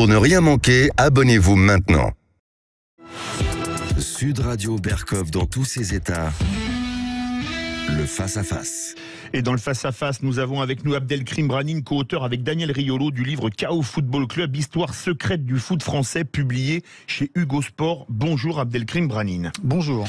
Pour ne rien manquer, abonnez-vous maintenant. Sud Radio Berkov dans tous ses états. Le face-à-face. Et dans le face-à-face, nous avons avec nous Abdelkrim Branine, co-auteur avec Daniel Riolo du livre Chaos Football Club, histoire secrète du foot français, publié chez Hugo Sport. Bonjour Abdelkrim Branine. Bonjour.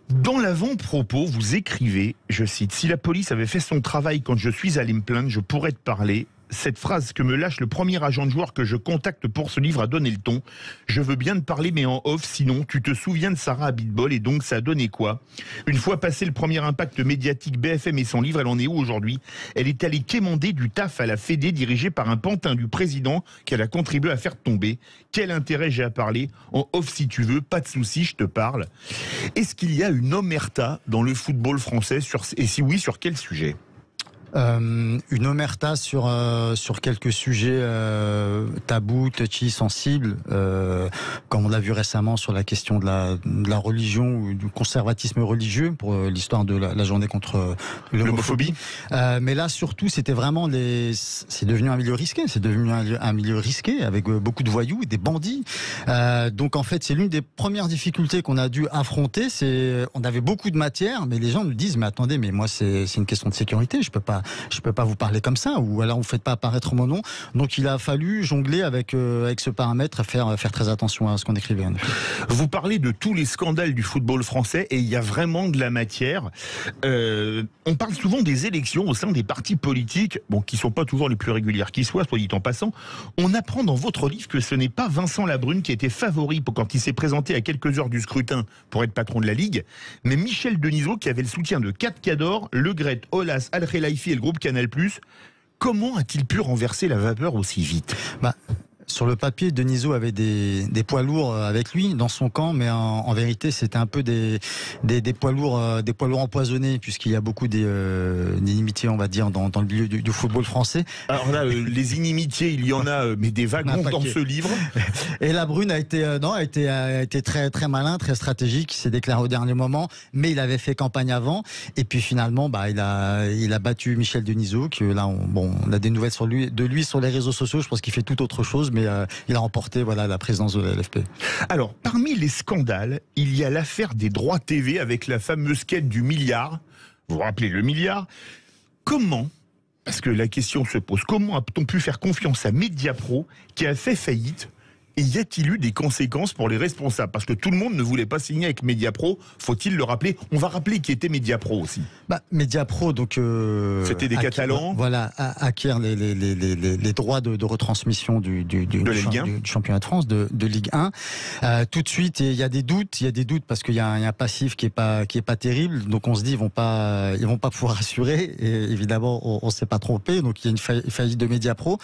Dans l'avant-propos, vous écrivez, je cite, « Si la police avait fait son travail quand je suis allé me plaindre, je pourrais te parler. Cette phrase que me lâche le premier agent de joueur que je contacte pour ce livre a donné le ton. Je veux bien te parler mais en off, sinon tu te souviens de Sarah Abitbol et donc ça a donné quoi? Une fois passé le premier impact médiatique BFM et son livre, elle en est où aujourd'hui? Elle est allée quémander du taf à la Fédé dirigée par un pantin du président qu'elle a contribué à faire tomber. Quel intérêt j'ai à parler? En off si tu veux, pas de souci, je te parle. Est-ce qu'il y a une omerta dans le football français et si oui, sur quel sujet? Une omerta sur quelques sujets tabous, touchy, sensibles, comme on l'a vu récemment sur la question de la religion ou du conservatisme religieux pour l'histoire de la journée contre l'homophobie. Mais là surtout c'était vraiment c'est devenu un milieu risqué, avec beaucoup de voyous et des bandits. Donc en fait c'est l'une des premières difficultés qu'on a dû affronter. On avait beaucoup de matière, mais les gens nous disent mais attendez, mais moi c'est une question de sécurité, je peux pas vous parler comme ça, ou alors vous faites pas apparaître mon nom. Donc il a fallu jongler avec ce paramètre, faire très attention à ce qu'on écrivait. Vous parlez de tous les scandales du football français et il y a vraiment de la matière. On parle souvent des élections au sein des partis politiques, qui sont pas toujours les plus régulières qui soient, soit dit en passant. On apprend dans votre livre que ce n'est pas Vincent Labrune qui était favori quand il s'est présenté à quelques heures du scrutin pour être patron de la Ligue, mais Michel Denisot qui avait le soutien de 4 cadors, Le Gret, Olas, Al Khelaifi et le groupe Canal+. Comment a-t-il pu renverser la vapeur aussi vite? Sur le papier, Denisot avait des poids lourds avec lui dans son camp, mais en vérité, c'était un peu des poids lourds empoisonnés, puisqu'il y a beaucoup d'inimitiés, on va dire, dans le milieu du football français. Alors là, les inimitiés, il y en a, mais des wagons dans ce livre. Et Labrune a été très très malin, très stratégique. Il s'est déclaré au dernier moment, mais il avait fait campagne avant. Et puis finalement, il a battu Michel Denisot, que là, on a des nouvelles de lui sur les réseaux sociaux. Je pense qu'il fait tout autre chose. Mais il a remporté la présidence de la LFP. Alors, parmi les scandales, il y a l'affaire des droits TV avec la fameuse quête du milliard. Vous vous rappelez le milliard? Comment, parce que la question se pose, comment a-t-on pu faire confiance à Mediapro qui a fait faillite? Et y a-t-il eu des conséquences pour les responsables? Parce que tout le monde ne voulait pas signer avec Mediapro, faut-il le rappeler? On va rappeler qui était Mediapro aussi. Mediapro, donc... c'était des Catalans. Voilà, acquiert les droits de retransmission du championnat de France, de Ligue 1. Tout de suite, il y a des doutes parce qu'il y a un passif qui est pas terrible. Donc on se dit, ils vont pas pouvoir assurer. Et évidemment, on s'est pas trompé. Donc il y a une faillite de Mediapro.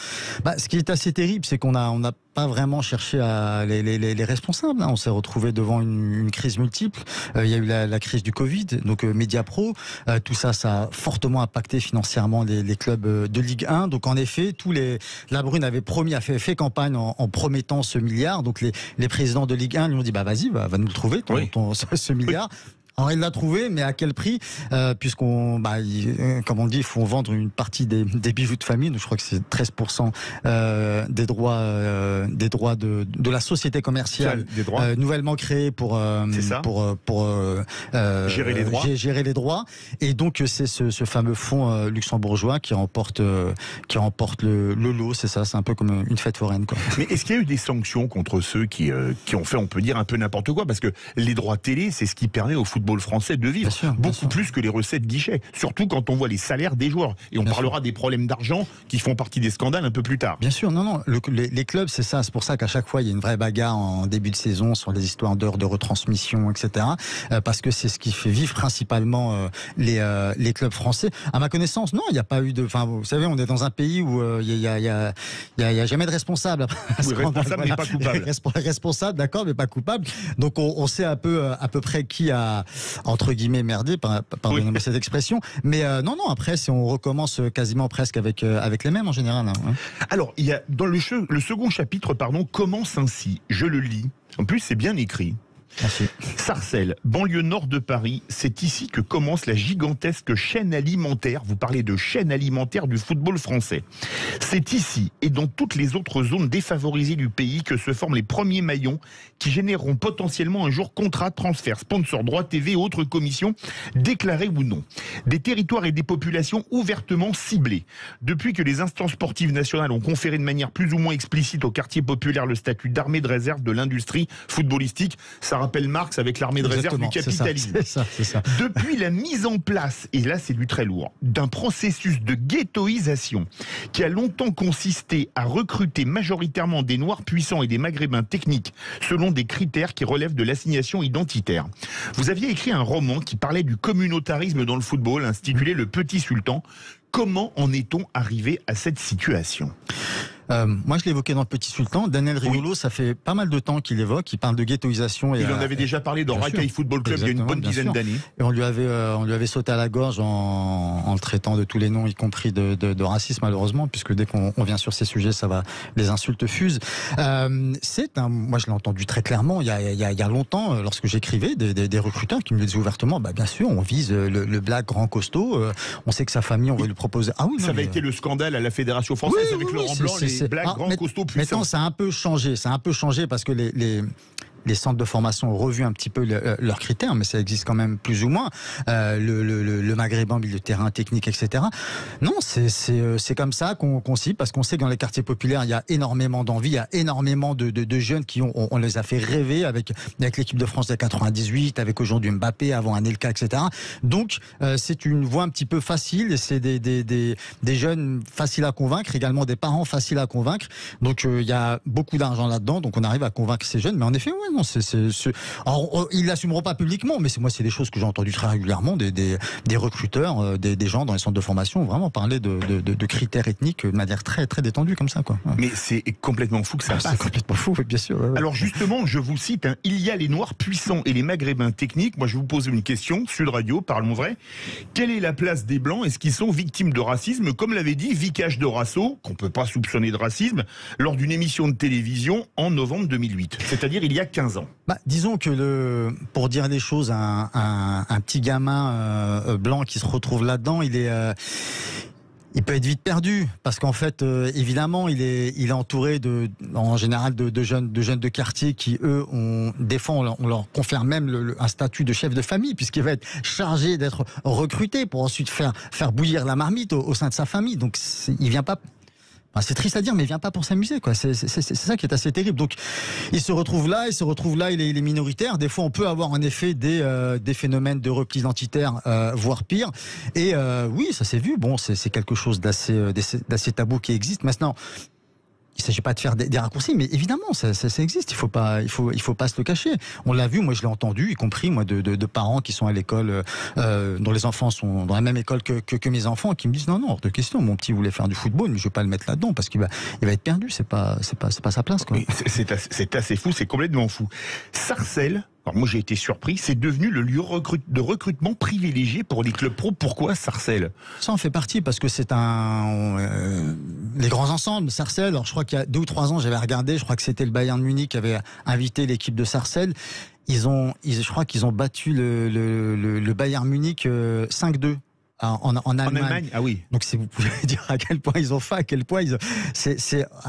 Ce qui est assez terrible, c'est qu'on a pas vraiment cherché à les responsables. On s'est retrouvé devant une crise multiple. Il y a eu la crise du Covid, donc Mediapro. Tout ça a fortement impacté financièrement les clubs de Ligue 1. Donc en effet, Labrune avait fait campagne en promettant ce milliard. Donc les présidents de Ligue 1 lui ont dit vas-y, va nous le trouver ce milliard. Alors il l'a trouvé, mais à quel prix? Puisqu'on, comme on dit, il faut vendre une partie des bijoux de famille. Donc je crois que c'est 13% des droits de la société commerciale nouvellement créée pour gérer les droits. Et donc c'est ce fameux fonds luxembourgeois qui remporte le lot. C'est ça, c'est un peu comme une fête foraine, quoi. Mais est-ce qu'il y a eu des sanctions contre ceux qui ont fait, on peut dire, un peu n'importe quoi? Parce que les droits télé, c'est ce qui permet au football français de vivre, bien sûr. Plus que les recettes guichet, surtout quand on voit les salaires des joueurs. Et on parlera des problèmes d'argent qui font partie des scandales un peu plus tard. Bien sûr, les clubs, c'est ça. C'est pour ça qu'à chaque fois, il y a une vraie bagarre en début de saison sur les histoires d'heures de retransmission, etc. Parce que c'est ce qui fait vivre principalement les clubs français. À ma connaissance, non, il n'y a pas eu de... Enfin, vous savez, on est dans un pays où il y a jamais de responsable. Responsable mais pas coupable. Responsable, d'accord, mais pas coupable. Donc on sait à peu près qui a entre guillemets merdé, pardonnez-moi cette expression, mais non, après on recommence quasiment presque avec les mêmes en général. Alors, il y a dans le second chapitre, commence ainsi, je le lis, en plus c'est bien écrit. Merci. Sarcelles, banlieue nord de Paris, c'est ici que commence la gigantesque chaîne alimentaire. Vous parlez de chaîne alimentaire du football français. C'est ici et dans toutes les autres zones défavorisées du pays que se forment les premiers maillons qui généreront potentiellement un jour contrats, transferts, sponsors, droits TV et autres commissions, déclarées ou non. Des territoires et des populations ouvertement ciblées. Depuis que les instances sportives nationales ont conféré de manière plus ou moins explicite au quartier populaire le statut d'armée de réserve de l'industrie footballistique, ça rappelle Marx avec l'armée de réserve du capitalisme. C'est ça. Depuis la mise en place, et là c'est du très lourd, d'un processus de ghettoisation qui a longtemps consisté à recruter majoritairement des Noirs puissants et des Maghrébins techniques selon des critères qui relèvent de l'assignation identitaire. Vous aviez écrit un roman qui parlait du communautarisme dans le football, intitulé Le Petit Sultan. Comment en est-on arrivé à cette situation ? Moi, je l'évoquais dans Le Petit Sultan. Daniel Riolo, ça fait pas mal de temps qu'il évoque. Il parle de ghettoisation. Il en avait déjà parlé dans Racaille Football Club il y a une bonne dizaine d'années. Et on lui avait sauté à la gorge en le traitant de tous les noms, y compris de racisme, malheureusement, puisque dès qu'on vient sur ces sujets, les insultes fusent. Moi, je l'ai entendu très clairement il y a longtemps, lorsque j'écrivais, des recruteurs qui me le disaient ouvertement. Bien sûr, on vise le black grand costaud. On sait que sa famille, on va lui proposer. Ah oui, ça avait été le scandale à la Fédération française avec Laurent Blanc. Black, grand, costaud, puissant. Maintenant, ça a un peu changé parce que les centres de formation ont revu un petit peu leurs critères, mais ça existe quand même plus ou moins. Le maghrébin, milieu de terrain, technique, etc. Non, c'est comme ça qu'on cible, parce qu'on sait que dans les quartiers populaires, il y a énormément d'envie, il y a énormément de jeunes qui on les a fait rêver avec l'équipe de France de 98, avec aujourd'hui Mbappé, avant Anelka, etc. Donc, c'est une voie un petit peu facile, et c'est des jeunes faciles à convaincre, également des parents faciles à convaincre. Donc, il y a beaucoup d'argent là-dedans, donc on arrive à convaincre ces jeunes, mais en effet, ouais, non, Alors, ils l'assumeront pas publiquement, mais c'est des choses que j'ai entendues très régulièrement, des recruteurs, des gens dans les centres de formation, vraiment parler de critères ethniques de manière très, très détendue comme ça, quoi. Mais c'est complètement fou que ça passe. C'est complètement fou, bien sûr. Ouais. Alors justement, je vous cite, il y a les Noirs puissants et les Maghrébins techniques. Moi, je vais vous poser une question, Sud Radio, parlons vrai. Quelle est la place des Blancs ? Est-ce qu'ils sont victimes de racisme ? Comme l'avait dit Vikash Dorasso, qu'on peut pas soupçonner de racisme, lors d'une émission de télévision en novembre 2008. C'est-à-dire il y a 15 ans. Disons que pour dire les choses, un petit gamin blanc qui se retrouve là-dedans, il peut être vite perdu, parce qu'en fait, évidemment, il est entouré en général de jeunes de quartier qui, eux, des fois, on leur confère même un statut de chef de famille, puisqu'il va être chargé d'être recruté pour ensuite faire bouillir la marmite au sein de sa famille. Donc, il vient pas. C'est triste à dire, mais il vient pas pour s'amuser, quoi. C'est ça qui est assez terrible. Donc, il se retrouve là, il est minoritaire. Des fois, on peut avoir en effet des phénomènes de repli identitaire, voire pire. Et oui, ça s'est vu. Bon, c'est quelque chose d'assez tabou qui existe. Maintenant, il ne s'agit pas de faire des raccourcis, mais évidemment, ça existe. Il faut pas se le cacher. On l'a vu, moi je l'ai entendu, y compris moi de parents qui sont à l'école, dont les enfants sont dans la même école que mes enfants, qui me disent non, hors de question. Mon petit voulait faire du football, mais je vais pas le mettre là-dedans parce qu'il va être perdu. C'est pas sa place, quoi. C'est assez fou, c'est complètement fou. Sarcelles. Alors moi j'ai été surpris, c'est devenu le lieu de recrutement privilégié pour les clubs pro. Pourquoi Sarcelles ? Ça en fait partie parce que c'est les grands ensembles, Sarcelles. Alors je crois qu'il y a 2 ou 3 ans, j'avais regardé, je crois que c'était le Bayern Munich qui avait invité l'équipe de Sarcelles. Je crois qu'ils ont battu le Bayern Munich 5-2. En Allemagne. Ah oui. Donc si vous pouvez dire à quel point ils ont fait, à quel point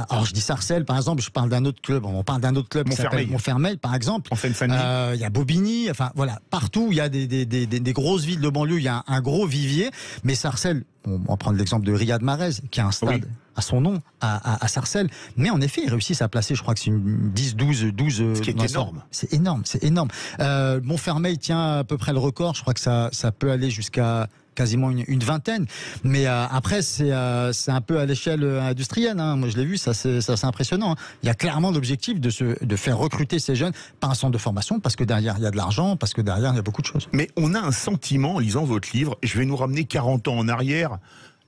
alors je dis Sarcelles par exemple, je parle d'un autre club, on parle d'un autre club qui s'appelle Montfermeil par exemple. En Seine-Saint-Denis. Il y a Bobigny, enfin voilà, partout il y a des grosses villes de banlieue, il y a un gros vivier, mais Sarcelles, on va prendre l'exemple de Riyad Mahrez qui a un stade à son nom, à Sarcelles, mais en effet ils réussissent à placer, je crois que c'est une 12. Ce qui est énorme. C'est énorme. Montfermeil tient à peu près le record, je crois que ça peut aller jusqu'à quasiment une vingtaine, mais après c'est un peu à l'échelle industrielle, hein. Moi je l'ai vu, ça c'est impressionnant, hein. Il y a clairement l'objectif de faire recruter ces jeunes par un centre de formation, parce que derrière il y a de l'argent, parce que derrière il y a beaucoup de choses. Mais on a un sentiment en lisant votre livre, je vais nous ramener 40 ans en arrière.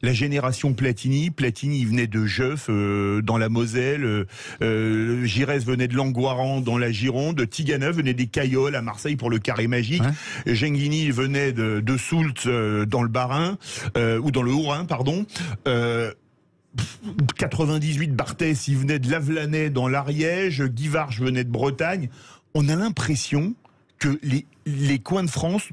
La génération Platini venait de Jeuf dans la Moselle, Giresse venait de Langoiran dans la Gironde, Tigana venait des Cailloles à Marseille pour le carré magique, Genghini venait de Soult dans le Bas-Rhin, ou dans le Haut-Rhin, pardon. 98 Barthès, il venait de Lavelanet dans l'Ariège, Guivarch venait de Bretagne. On a l'impression que les coins de France,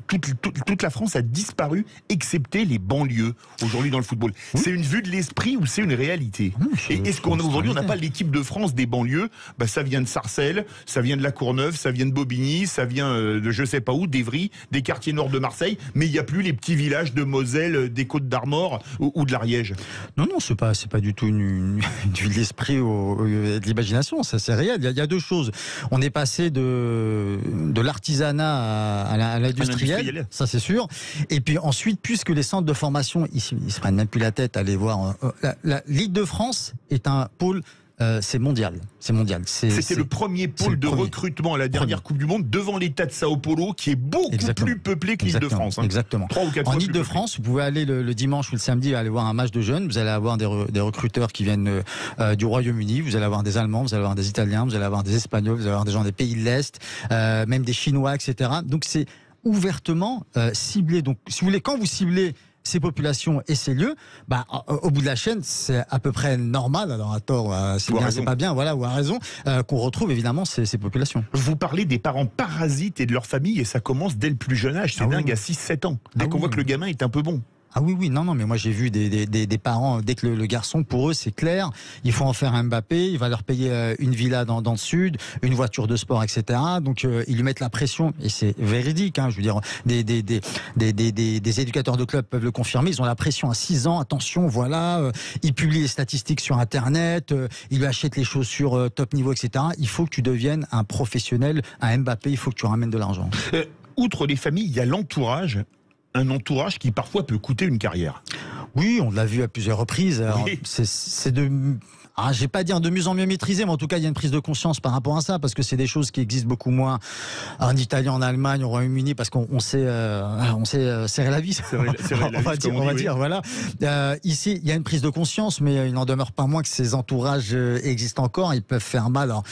toute la France a disparu, excepté les banlieues, aujourd'hui dans le football. Oui. C'est une vue de l'esprit ou c'est une réalité? Et est-ce qu'aujourd'hui, on n'a pas l'équipe de France des banlieues? Ça vient de Sarcelles, ça vient de La Courneuve, ça vient de Bobigny, ça vient de je sais pas où, d'Evry, des quartiers nord de Marseille, mais il n'y a plus les petits villages de Moselle, des Côtes d'Armor ou de l'Ariège. Non, c'est pas du tout une vue de l'esprit ou de l'imagination, ça c'est réel. Il y a deux choses. On est passé de l'artisanat à l'industriel, ça c'est sûr. Et puis ensuite, puisque les centres de formation, ils se prennent même plus la tête à aller voir. La Ligue de France est un pôle. C'est mondial. C'était le premier pôle de recrutement à la dernière Coupe du Monde devant l'État de Sao Paulo, qui est beaucoup plus peuplé que l'Île-de-France. Exactement. 3 ou 4 en Île-de-France, vous pouvez aller le dimanche ou le samedi aller voir un match de jeunes. Vous allez avoir des recruteurs qui viennent du Royaume-Uni. Vous allez avoir des Allemands, vous allez avoir des Italiens, vous allez avoir des Espagnols, vous allez avoir des gens des pays de l'Est, même des Chinois, etc. Donc c'est ouvertement ciblé. Donc si vous voulez, quand vous ciblez ces populations et ces lieux, au bout de la chaîne, c'est à peu près normal, alors à tort, c'est bien, c'est pas bien, voilà, ou à raison, qu'on retrouve évidemment ces populations. Vous parlez des parents parasites et de leur famille, et ça commence dès le plus jeune âge, c'est dingue, à 6-7 ans, dès qu'on voit que le gamin est un peu bon. Ah oui, non, mais moi j'ai vu des parents, dès que le garçon, pour eux c'est clair, il faut en faire un Mbappé, il va leur payer une villa dans le sud, une voiture de sport, etc. Donc ils lui mettent la pression, et c'est véridique, je veux dire, des éducateurs de club peuvent le confirmer, ils ont la pression à 6 ans, attention, voilà, ils publient les statistiques sur Internet, ils lui achètent les chaussures top niveau, etc. Il faut que tu deviennes un professionnel, un Mbappé, il faut que tu ramènes de l'argent. Outre les familles, il y a l'entourage. Un entourage qui parfois peut coûter une carrière. Oui, on l'a vu à plusieurs reprises. Alors, oui. C'est de... je vais pas dire de mieux en mieux maîtrisé, mais en tout cas, il y a une prise de conscience par rapport à ça, parce que c'est des choses qui existent beaucoup moins en Italie, en Allemagne, au Royaume-Uni, parce qu'on sait serrer la vis. On va dire, voilà. Ici, il y a une prise de conscience, mais il n'en demeure pas moins que ces entourages existent encore. Ils peuvent faire mal. Alors,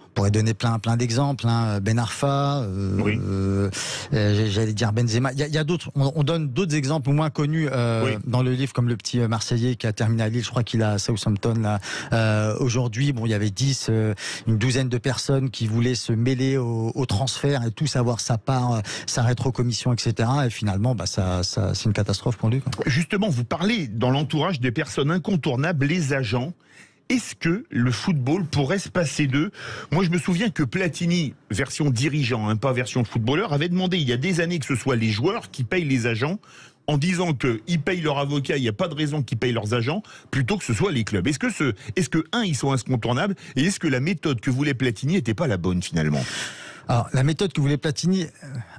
on pourrait donner plein d'exemples, Ben Arfa, j'allais dire Benzema. Il y a d'autres. On donne d'autres exemples moins connus dans le livre, comme le petit Marseillais qui a terminé à Lille. Je crois qu'il a Southampton là aujourd'hui. Bon, il y avait une douzaine de personnes qui voulaient se mêler au transfert et tous avoir sa part, sa rétrocommission, etc. Et finalement, c'est une catastrophe pour lui, quoi. Justement, vous parlez dans l'entourage des personnes incontournables, les agents. Est-ce que le football pourrait se passer d'eux? Moi, je me souviens que Platini, version dirigeant, pas version footballeur, avait demandé il y a des années que ce soit les joueurs qui payent les agents, en disant qu'ils payent leurs avocats, il n'y a pas de raison qu'ils payent leurs agents, plutôt que ce soit les clubs. Est-ce que ils sont incontournables, et est-ce que la méthode que voulait Platini n'était pas la bonne finalement? Alors, la méthode que voulait Platini,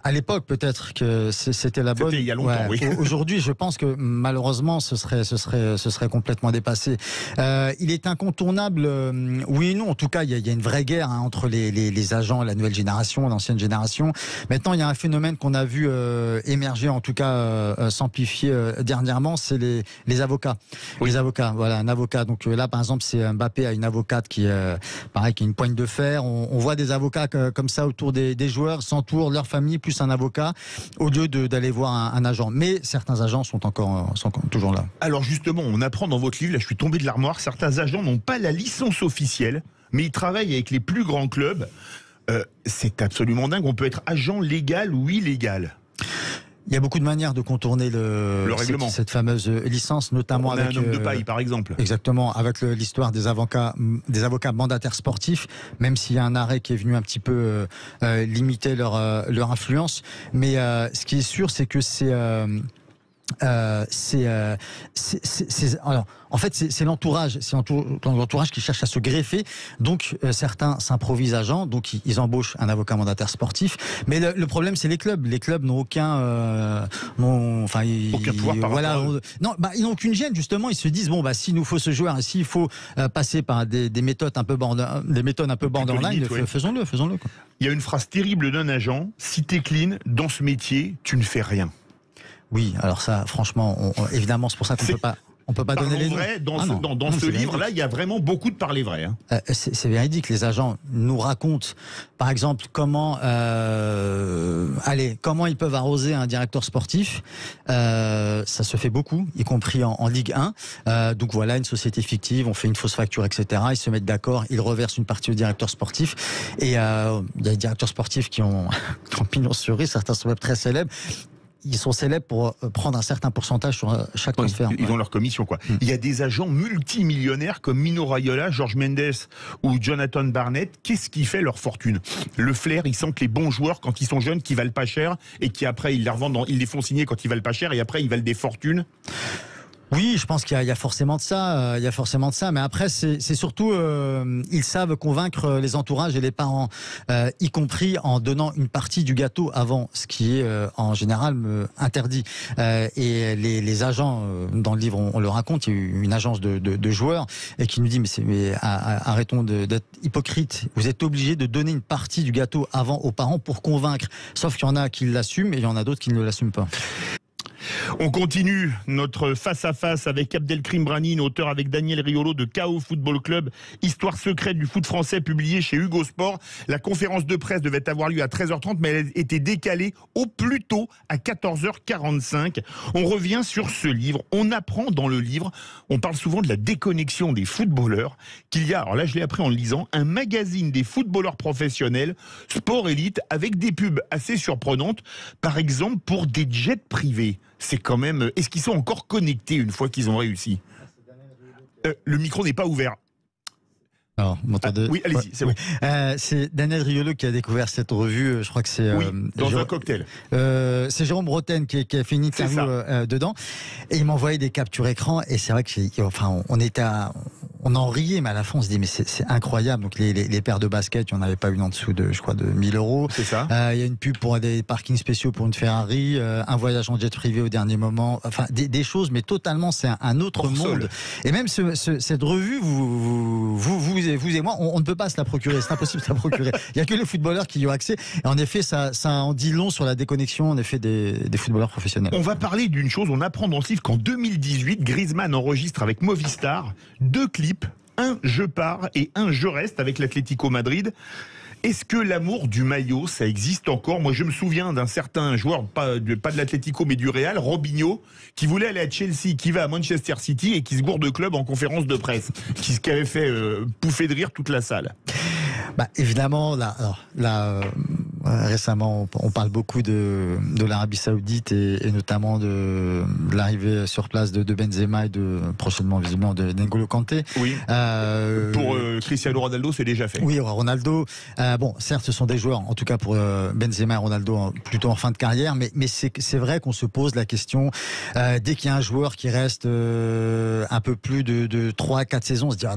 à l'époque, peut-être que c'était la bonne. C'était il y a longtemps, oui. Aujourd'hui, je pense que malheureusement, ce serait complètement dépassé. Il est incontournable, oui et non. En tout cas, il y a une vraie guerre entre les agents, la nouvelle génération, l'ancienne génération. Maintenant, il y a un phénomène qu'on a vu émerger, en tout cas s'amplifier dernièrement, c'est les avocats. Oui. Les avocats, voilà, un avocat. Donc là, par exemple, c'est Mbappé a une avocate qui a une poigne de fer. On voit des avocats comme ça autour des joueurs, s'entourent leur famille plus un avocat, au lieu d'aller voir un agent. Mais certains agents sont encore toujours là. Alors justement, on apprend dans votre livre, là je suis tombé de l'armoire, certains agents n'ont pas la licence officielle, mais ils travaillent avec les plus grands clubs. C'est absolument dingue, on peut être agent légal ou illégal. Il y a beaucoup de manières de contourner le règlement. Cette fameuse licence, notamment avec un homme de paille, par exemple. Exactement, avec l'histoire des avocats mandataires sportifs, même s'il y a un arrêt qui est venu un petit peu limiter leur influence. Mais ce qui est sûr, c'est que alors, en fait, c'est l'entourage qui cherche à se greffer. Donc, certains s'improvisent agents, donc ils embauchent un avocat mandataire sportif. Mais le problème, c'est les clubs. Les clubs n'ont aucun pouvoir par rapport ils n'ont aucune gêne, justement. Ils se disent, s'il nous faut ce joueur, et s'il faut passer par des méthodes un peu borderline, faisons-le, quoi. Il y a une phrase terrible d'un agent: si t'es clean dans ce métier, tu ne fais rien. Oui, alors ça, franchement, évidemment, c'est pour ça qu'on On peut pas donner les noms. Vrai, dans ce livre-là, il y a vraiment beaucoup de parler vrai. Hein. C'est véridique. Les agents nous racontent, par exemple, comment ils peuvent arroser un directeur sportif. Ça se fait beaucoup, y compris en Ligue 1. Donc voilà, une société fictive, on fait une fausse facture, etc. Ils se mettent d'accord, ils reversent une partie au directeur sportif. Et il y a des directeurs sportifs qui ont pignon sur rue, certains sont même très célèbres. Ils sont célèbres pour prendre un certain pourcentage sur chaque transfert. Ils ont leur commission, quoi. Il y a des agents multimillionnaires comme Mino Raiola, Jorge Mendes ou Jonathan Barnett. Qu'est-ce qui fait leur fortune? Le flair, ils sentent les bons joueurs quand ils sont jeunes, qui valent pas cher, et qui après, ils les revendent, ils les font signer quand ils valent pas cher, et après, ils valent des fortunes. Oui, je pense qu'il y a forcément de ça. Il y a forcément de ça. Mais après, c'est surtout, ils savent convaincre les entourages et les parents, y compris en donnant une partie du gâteau avant, ce qui est en général interdit. Et les agents, dans le livre, on le raconte, il y a eu une agence de joueurs et qui nous dit mais arrêtons d'être hypocrites. Vous êtes obligés de donner une partie du gâteau avant aux parents pour convaincre. Sauf qu'il y en a qui l'assument et il y en a d'autres qui ne l'assument pas. On continue notre face-à-face avec Abdelkrim Branine, auteur avec Daniel Riolo de KO Football Club, Histoire secrète du foot français, publié chez Hugo Sport. La conférence de presse devait avoir lieu à 13h30, mais elle a été décalée au plus tôt à 14h45. On revient sur ce livre. On apprend dans le livre, on parle souvent de la déconnexion des footballeurs, qu'il y a, alors là je l'ai appris en le lisant, un magazine des footballeurs professionnels, Sport Élite, avec des pubs assez surprenantes, par exemple pour des jets privés. C'est quand même... Est-ce qu'ils sont encore connectés une fois qu'ils ont réussi? Le micro n'est pas ouvert. Alors, oui, allez-y, c'est bon. C'est Daniel Riolo qui a découvert cette revue, je crois que c'est... dans un cocktail. C'est Jérôme Bretagne qui a fait une interview dedans. Et il m'a envoyé des captures écran. Et c'est vrai que on en riait, mais à la fin on se dit mais c'est incroyable. Donc les paires de baskets, il n'y en avait pas une en dessous de, je crois, de 1000 €. C'est ça. Il y a une pub pour des parkings spéciaux pour une Ferrari, un voyage en jet privé au dernier moment. Enfin des choses, mais totalement c'est un autre monde. Et même cette revue, vous et moi, on ne peut pas se la procurer. C'est impossible de se la procurer. Il n'y a que les footballeurs qui y ont accès. Et en effet, ça en dit long sur la déconnexion en effet des footballeurs professionnels. On va parler d'une chose. On apprend dans ce livre qu'en 2018, Griezmann enregistre avec Movistar 2 clips. Un je pars et un je reste avec l'Atlético Madrid. Est-ce que l'amour du maillot, ça existe encore? Moi, je me souviens d'un certain joueur, pas de l'Atlético, mais du Real, Robinho, qui voulait aller à Chelsea, qui va à Manchester City et qui se gourde de club en conférence de presse, qui avait fait pouffer de rire toute la salle. Évidemment, récemment, on parle beaucoup de l'Arabie Saoudite et notamment de l'arrivée sur place de Benzema et prochainement visiblement de N'Golo Kanté. Oui. Pour Cristiano Ronaldo, c'est déjà fait. Oui, Ronaldo. Certes, ce sont des joueurs, en tout cas pour Benzema et Ronaldo, plutôt en fin de carrière, mais c'est vrai qu'on se pose la question dès qu'il y a un joueur qui reste un peu plus de 3-4 saisons, on se dit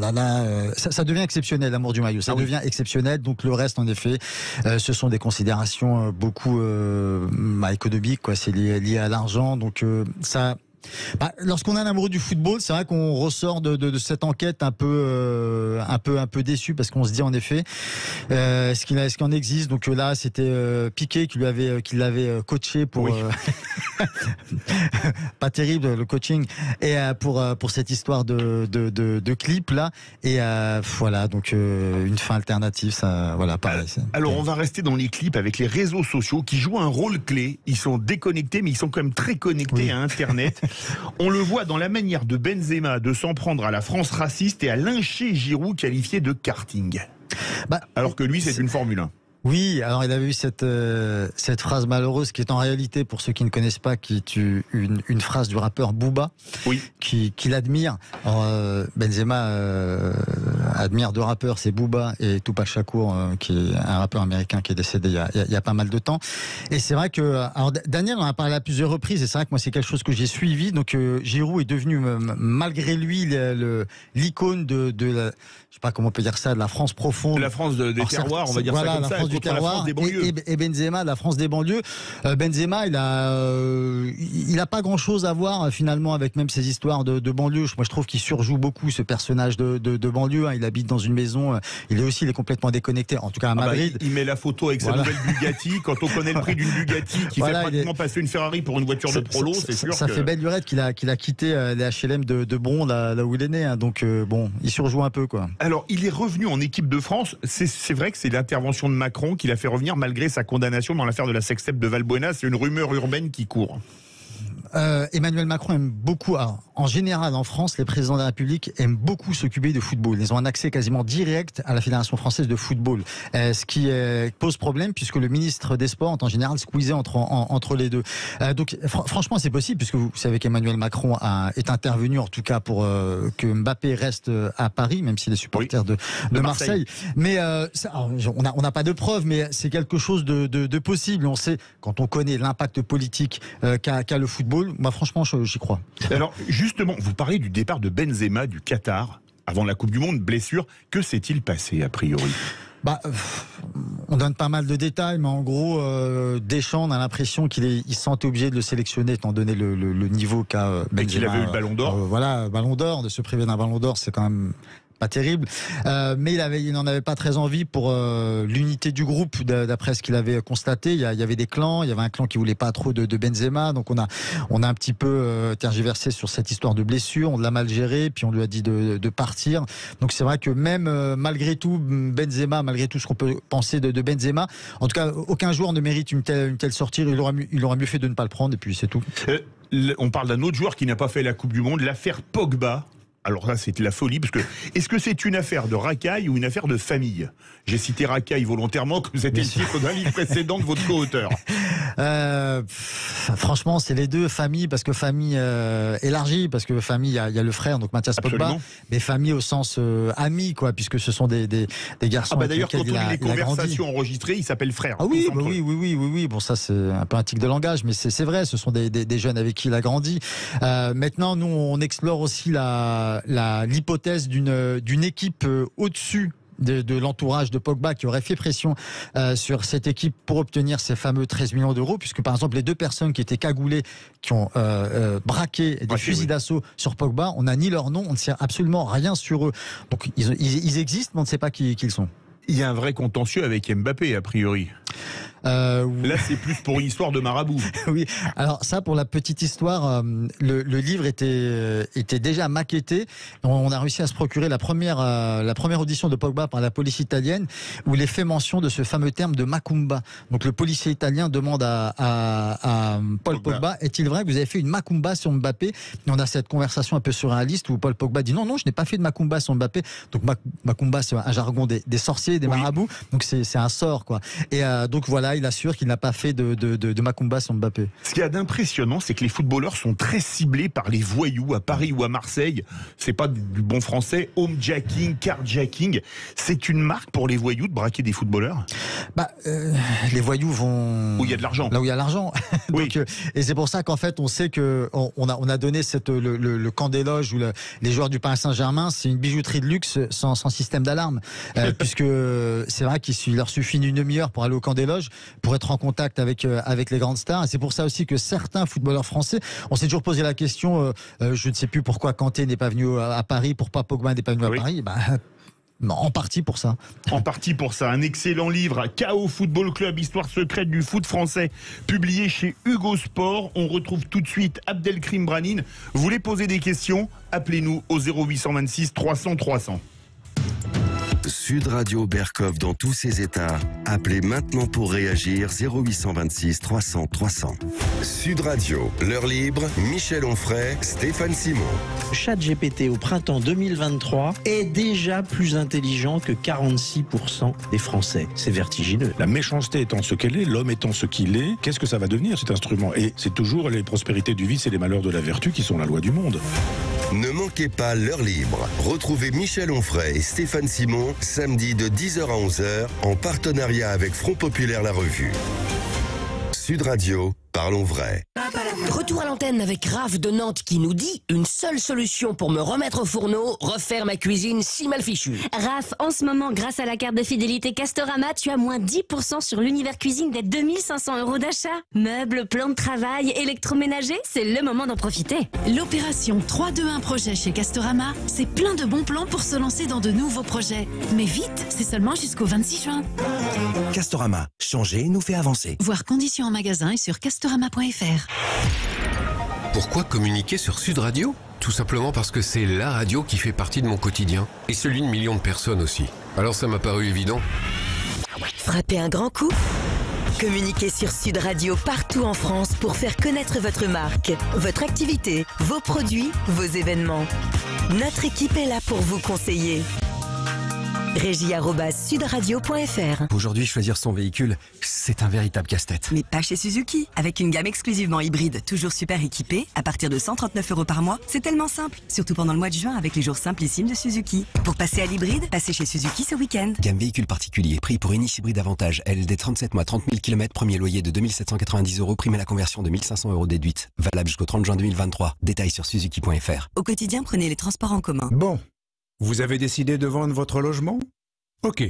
ça devient exceptionnel, l'amour du maillot. Ça devient exceptionnel. Donc le reste, en effet, ce sont des considérations beaucoup économiques, quoi. C'est lié à l'argent. Donc ça. Lorsqu'on est un amoureux du football, c'est vrai qu'on ressort de cette enquête un peu déçu parce qu'on se dit en effet est-ce qu'il en existe. Donc là c'était Piqué qui l'avait coaché pour pas terrible le coaching et pour cette histoire de clip là et voilà donc une fin alternative ça pareil. Alors on va rester dans les clips avec les réseaux sociaux qui jouent un rôle clé. Ils sont déconnectés mais ils sont quand même très connectés à Internet. On le voit dans la manière de Benzema de s'en prendre à la France raciste et à lyncher Giroud qualifié de karting. Alors que lui, c'est une Formule 1. Oui, alors il avait eu cette phrase malheureuse qui est en réalité, pour ceux qui ne connaissent pas, qui est une phrase du rappeur Booba, qu'il admire. Benzema admire 2 rappeurs, c'est Booba et Tupac Shakur, qui est un rappeur américain qui est décédé il y a pas mal de temps. Et c'est vrai que, alors Daniel en a parlé à plusieurs reprises, et c'est vrai que moi c'est quelque chose que j'ai suivi. Donc Giroud est devenu malgré lui l'icône de la, je sais pas comment on peut dire ça, de la France profonde. De la France des terroirs, on va dire ça comme ça. du terroir, et Benzema de la France des banlieues. Benzema, il a pas grand-chose à voir finalement avec même ces histoires de banlieue. Moi, je trouve qu'il surjoue beaucoup ce personnage de banlieue. Il habite dans une maison. Il est complètement déconnecté. En tout cas à Madrid. Il met la photo avec sa nouvelle Bugatti. Quand on connaît le prix d'une Bugatti qui fait pratiquement passer une Ferrari pour une voiture de prolo, c'est sûr. Ça fait belle lurette qu'il a quitté les HLM de Bron, là où il est né. Donc bon, il surjoue un peu, quoi. Alors, il est revenu en équipe de France. C'est vrai que c'est l'intervention de Macron qui l'a fait revenir malgré sa condamnation dans l'affaire de la sextape de Valbuena. C'est une rumeur urbaine qui court. Emmanuel Macron aime beaucoup, en général en France, les présidents de la République aiment beaucoup s'occuper de football. Ils ont un accès quasiment direct à la Fédération française de football, ce qui pose problème puisque le ministre des Sports est en général squeezé entre les deux. Donc franchement c'est possible puisque vous savez qu'Emmanuel Macron est intervenu en tout cas pour que Mbappé reste à Paris, même s'il est supporter de Marseille. Mais on n'a pas de preuves, mais c'est quelque chose de possible. On sait, quand on connaît l'impact politique qu'a le football, moi franchement j'y crois. Alors justement, vous parlez du départ de Benzema du Qatar avant la Coupe du Monde, blessure. Que s'est-il passé a priori ? On donne pas mal de détails, mais en gros, Deschamps, on a l'impression qu'il se sentait obligé de le sélectionner, étant donné le niveau qu'a Benzema. Qu'il avait eu le Ballon d'Or. Ballon d'Or, de se priver d'un Ballon d'Or, c'est quand même pas terrible, mais il n'en avait pas très envie pour l'unité du groupe, d'après ce qu'il avait constaté. Il y avait des clans, il y avait un clan qui voulait pas trop de Benzema, donc on a un petit peu tergiversé sur cette histoire de blessure, on l'a mal géré, puis on lui a dit de partir. Donc c'est vrai que même malgré tout Benzema, malgré tout ce qu'on peut penser de Benzema, en tout cas aucun joueur ne mérite une telle sortie. Il aurait mieux fait de ne pas le prendre, et puis c'est tout. On parle d'un autre joueur qui n'a pas fait la Coupe du Monde, l'affaire Pogba. Alors là, c'était la folie, parce que est-ce que c'est une affaire de racaille ou une affaire de famille ? J'ai cité racaille volontairement, comme c'était le titre d'un livre précédent de votre co-auteur. Franchement, c'est les deux, famille, parce que famille élargie, parce que famille, il y a le frère, donc Mathias Pogba, mais famille au sens ami, quoi, puisque ce sont des garçons. D'ailleurs, quand on lit les conversations enregistrées, il s'appelle frère. Ah oui, oui. Bon, ça, c'est un peu un tic de langage, mais c'est vrai, ce sont des jeunes avec qui il a grandi. Maintenant, nous, on explore aussi l'hypothèse d'une équipe au-dessus de l'entourage de Pogba qui aurait fait pression sur cette équipe pour obtenir ces fameux 13 millions d'euros, puisque par exemple les deux personnes qui étaient cagoulées, qui ont braqué des fusils d'assaut sur Pogba, on n'a ni leur nom, on ne sait absolument rien sur eux. Donc ils existent, mais on ne sait pas qui ils sont. Il y a un vrai contentieux avec Mbappé a priori. Là, c'est plus pour une histoire de marabout. Oui, alors ça, pour la petite histoire, le livre était déjà maquetté. On a réussi à se procurer la première audition de Pogba par la police italienne, où il est fait mention de ce fameux terme de macumba. Donc le policier italien demande à Paul Pogba, est-il vrai que vous avez fait une macumba sur Mbappé ? Et on a cette conversation un peu surréaliste où Paul Pogba dit non, je n'ai pas fait de macumba sur Mbappé. Donc macumba, c'est un jargon des sorciers, des marabouts. Donc c'est un sort, quoi. Et donc voilà, il assure qu'il n'a pas fait de macumba sur Mbappé. Ce qu'il y a d'impressionnant, c'est que les footballeurs sont très ciblés par les voyous à Paris ou à Marseille. C'est pas du bon français, homejacking, carjacking. C'est une marque pour les voyous de braquer des footballeurs ? Les voyous vont où il y a de l'argent. Là où il y a l'argent. Oui. Donc, et c'est pour ça qu'en fait, on sait que on a donné le camp des loges où les joueurs du Paris Saint-Germain, c'est une bijouterie de luxe sans système d'alarme, puisque c'est vrai qu'il leur suffit une demi-heure pour aller au camp des loges, pour être en contact avec les grandes stars. Et c'est pour ça aussi que certains footballeurs français, on s'est toujours posé la question, je ne sais plus pourquoi Kanté n'est pas venu à Paris, pourquoi Pogba n'est pas venu à Paris. En partie pour ça. En partie pour ça. Un excellent livre, KO Football Club, histoire secrète du foot français, publié chez Hugo Sport. On retrouve tout de suite Abdelkrim Branine. Vous voulez poser des questions ? Appelez-nous au 0826 300 300. Sud Radio Berkov dans tous ses états. Appelez maintenant pour réagir 0826 300 300. Sud Radio, l'heure libre, Michel Onfray, Stéphane Simon. ChatGPT au printemps 2023 est déjà plus intelligent que 46% des Français. C'est vertigineux. La méchanceté étant ce qu'elle est, l'homme étant ce qu'il est, qu'est-ce que ça va devenir cet instrument ? Et c'est toujours les prospérités du vice et les malheurs de la vertu qui sont la loi du monde. Ne manquez pas l'heure libre. Retrouvez Michel Onfray et Stéphane Simon samedi de 10h à 11h en partenariat avec Front Populaire La Revue. Sud Radio, Parlons vrai. Retour à l'antenne avec Raph de Nantes qui nous dit « Une seule solution pour me remettre au fourneau, refaire ma cuisine si mal fichue. » Raph, en ce moment, grâce à la carte de fidélité Castorama, tu as moins 10% sur l'univers cuisine des 2500 € d'achat. Meubles, plans de travail, électroménager, c'est le moment d'en profiter. L'opération 3-2-1 projet chez Castorama, c'est plein de bons plans pour se lancer dans de nouveaux projets. Mais vite, c'est seulement jusqu'au 26 juin. Castorama, changer nous fait avancer. Voir conditions en magasin et sur castorama.fr. Pourquoi communiquer sur Sud Radio ? Tout simplement parce que c'est la radio qui fait partie de mon quotidien et celui de millions de personnes aussi. Alors ça m'a paru évident. Frappez un grand coup. Communiquez sur Sud Radio partout en France pour faire connaître votre marque, votre activité, vos produits, vos événements. Notre équipe est là pour vous conseiller. Régie@sudradio.fr. Aujourd'hui, choisir son véhicule, c'est un véritable casse-tête. Mais pas chez Suzuki. Avec une gamme exclusivement hybride, toujours super équipée, à partir de 139 € par mois, c'est tellement simple. Surtout pendant le mois de juin avec les jours simplissimes de Suzuki. Pour passer à l'hybride, passez chez Suzuki ce week-end. Gamme véhicule particulier, prix pour Inis Hybride Avantage, LLD 37 mois, 30 000 km, premier loyer de 2790 €, prime à la conversion de 1500 € déduite. Valable jusqu'au 30 juin 2023. Détails sur suzuki.fr. Au quotidien, prenez les transports en commun. Bon, vous avez décidé de vendre votre logement ? Ok,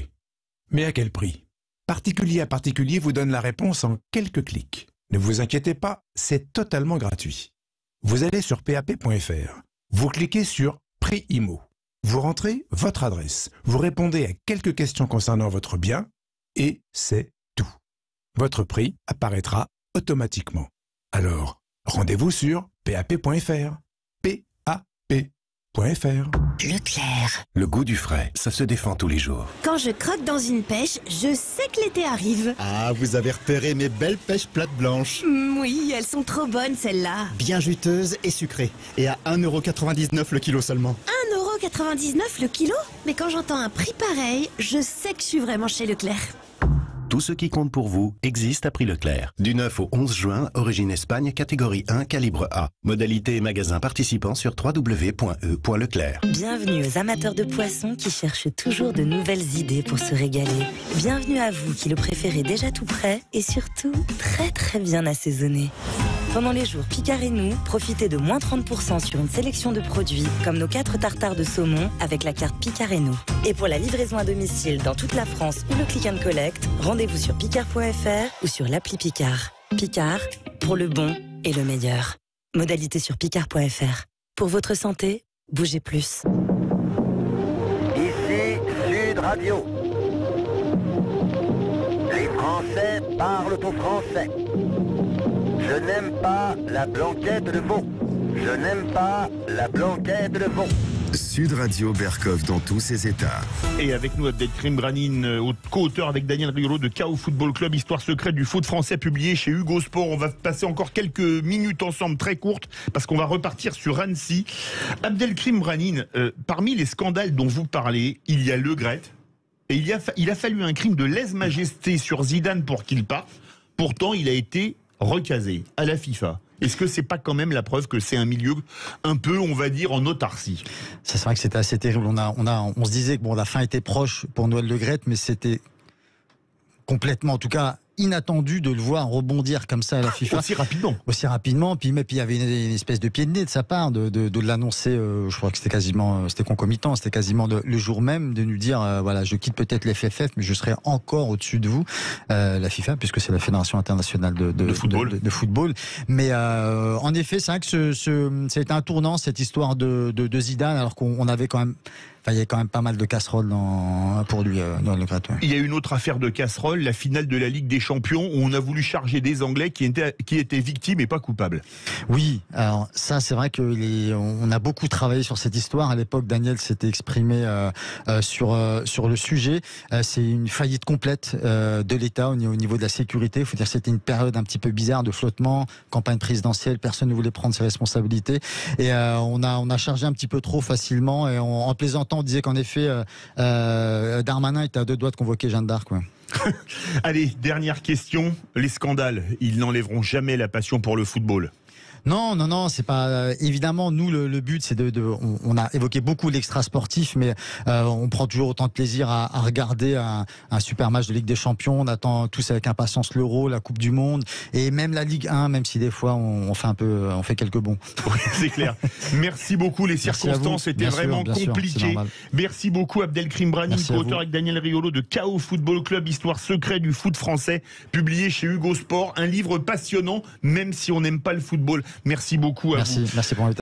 mais à quel prix ? Particulier à particulier vous donne la réponse en quelques clics. Ne vous inquiétez pas, c'est totalement gratuit. Vous allez sur pap.fr, vous cliquez sur Prix IMO, vous rentrez votre adresse, vous répondez à quelques questions concernant votre bien et c'est tout. Votre prix apparaîtra automatiquement. Alors, rendez-vous sur pap.fr. pap.fr. Leclerc. Le goût du frais, ça se défend tous les jours. Quand je croque dans une pêche, je sais que l'été arrive. Ah, vous avez repéré mes belles pêches plates blanches. Oui, elles sont trop bonnes celles-là. Bien juteuses et sucrées. Et à 1,99 € le kilo seulement. 1,99 € le kilo ? Mais quand j'entends un prix pareil, je sais que je suis vraiment chez Leclerc. Tout ce qui compte pour vous existe à prix Leclerc. Du 9 au 11 juin, origine Espagne, catégorie 1, calibre A. Modalité et magasin participants sur www.e.leclerc. Bienvenue aux amateurs de poissons qui cherchent toujours de nouvelles idées pour se régaler. Bienvenue à vous qui le préférez déjà tout prêt et surtout très très bien assaisonné. Pendant les jours Picard et nous, profitez de moins 30% sur une sélection de produits comme nos 4 tartares de saumon avec la carte Picard et nous. Et pour la livraison à domicile dans toute la France ou le click and collect, rendez-vous sur picard.fr ou sur l'appli Picard. Picard, pour le bon et le meilleur. Modalité sur picard.fr. Pour votre santé, bougez plus. Ici Sud Radio. Les Français parlent au français. Je n'aime pas la blanquette de veau. Je n'aime pas la blanquette de veau. Sud Radio Berkov dans tous ses états. Et avec nous, Abdelkrim Branine, co-auteur avec Daniel Riolo de KO Football Club, Histoire secrète du foot français, publié chez Hugo Sport. On va passer encore quelques minutes ensemble, très courtes, parce qu'on va repartir sur Annecy. Abdelkrim Branine, parmi les scandales dont vous parlez, il y a Le Gret, et il a fallu un crime de lèse-majesté sur Zidane pour qu'il parte. Pourtant, il a été recasé à la FIFA. Est-ce que c'est pas quand même la preuve que c'est un milieu un peu, on va dire, en autarcie ? C'est vrai que c'était assez terrible. On se disait que bon, la fin était proche pour Noël Le Graët, mais c'était complètement, en tout cas, inattendu de le voir rebondir comme ça à la FIFA. Aussi rapidement. Puis il y avait une espèce de pied de nez de sa part de l'annoncer. Je crois que c'était concomitant. C'était quasiment le jour même de nous dire voilà, je quitte peut-être l'FFF, mais je serai encore au-dessus de vous, la FIFA, puisque c'est la Fédération internationale de football. Mais en effet, c'est vrai que ça a été un tournant, cette histoire de Zidane, alors qu'on avait quand même. Enfin, il y a quand même pas mal de casseroles pour lui, dans Le Graët. Il y a une autre affaire de casserole, la finale de la Ligue des Champions, où on a voulu charger des Anglais qui étaient victimes et pas coupables. Oui, alors ça, c'est vrai on a beaucoup travaillé sur cette histoire. À l'époque, Daniel s'était exprimé sur le sujet. C'est une faillite complète de l'État au niveau de la sécurité. Il faut dire que c'était une période un petit peu bizarre de flottement, campagne présidentielle, personne ne voulait prendre ses responsabilités. Et on a chargé un petit peu trop facilement, et en plaisantant, on disait qu'en effet, Darmanin était à 2 doigts de convoquer Jeanne d'Arc. Ouais. Allez, dernière question. Les scandales, ils n'enlèveront jamais la passion pour le football. Non, c'est pas évidemment nous le but c'est on a évoqué beaucoup l'extra sportif, mais on prend toujours autant de plaisir à regarder un super match de Ligue des Champions. On attend tous avec impatience l'Euro, la Coupe du Monde et même la Ligue 1, même si des fois on fait quelques bons. Oui, c'est clair. Merci beaucoup. Les circonstances étaient vraiment compliquées. Merci beaucoup Abdelkrim Brahim, co-auteur avec Daniel Riolo de KO Football Club, histoire secrète du foot français, publié chez Hugo Sport, un livre passionnant même si on n'aime pas le football. Merci beaucoup à vous. Merci pour l'invitation.